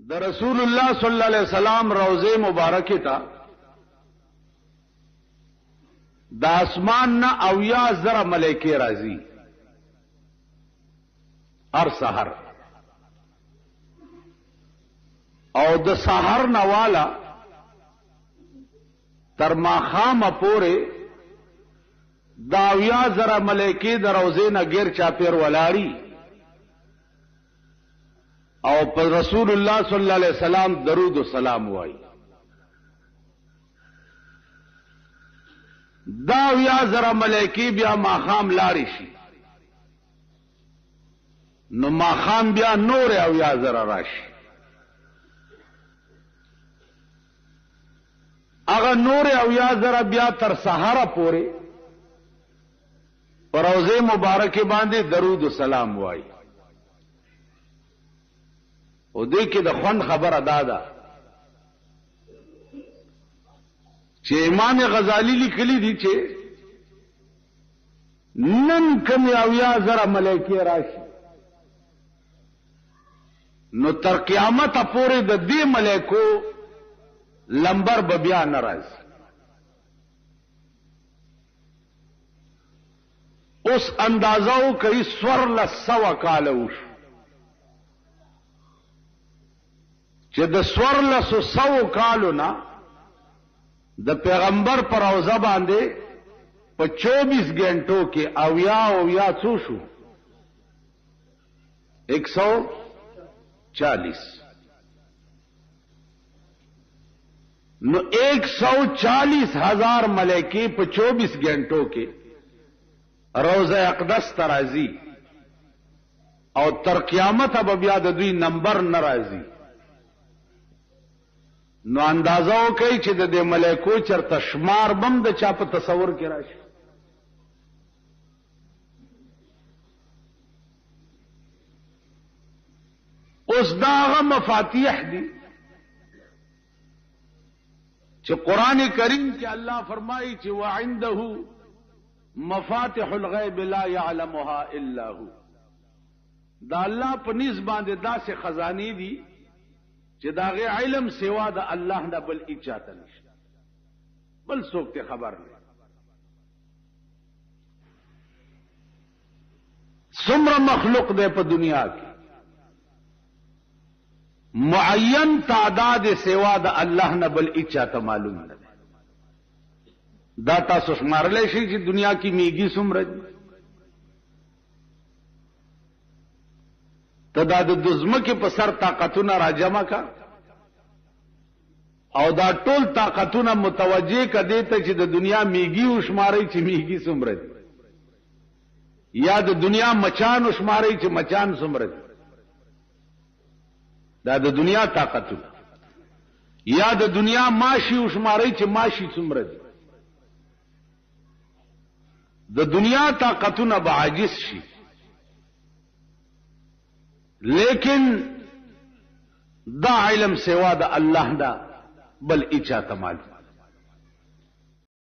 د رسول الله صلی الله علیه وسلم روضه مبارکه تا د اسمان نه اویا زره ملائکه راځي هر سحر او د سحر نوالا تر ماخام پورې دا اویا زره ملائکه د روضه نه غیر چا پیر ولاړی او پر رسول الله صلی الله علیه وسلم درود و سلام وای. دا یا زرا ملائکی بیا ماخام لاری شي نو ماخام بیا نور او یا زرا راشي اغه نور او یا زرا بیا تر سحر پورې پر روضه مبارکه باندې درود و سلام وای. او دې کې د خوند خبر ادا ده چې امام غزالی لیکلی دي چې نن کم اویا زره ملائکه راشي نو تر قیامت پورې د دې ملائکو لمبر به بیا ناراض. اوس اندازو کوي سور لسوا کالوش چې د سورلسو سو کالو نه د پیغمبر پر روضه باندې په 24 غنټو کې اویا څو شو 140 نو 140,000 ملائکه په 24 غنټو کې روضه اقدس ترازی او تر قیامت به بیا د دوی نمبر ناراضي. نو اندازو کوي چې د دې ملائکو چرته شمار بم د چا په تصور کې راشي. اوس داغه مفاتيح دي چې قران کریم کې الله فرمایي چې وعنده مفاتيح الغيب لا يعلمها الا هو. دا الله په نس باندې داسې خزاني دي چې داغه علم سوا د الله نه بل اچاته نشته بل څوک ته خبر نه. څومره مخلوق دی په دنیا کې معین تعداد سوا د الله نه بل اچاته معلوم نه. دا تاسو شمارلی شي چې دنیا کې میږي څومره دي. تدا د دزمکه په سر طاقتونه راجمع کا او دا ټول طاقتونه متوجه کدي ته چې د دنیا میږي او شماري چې میږي څومره دي یا د دنیا مچان او شماري چې مچان څومره دي. دا د دنیا طاقتونه یا د دنیا ماشي او شماري چې ماشي څومره دي. د دنیا طاقتونه به عاجز شي لیکن دا علم سوا د الله دا بل اچا تمال.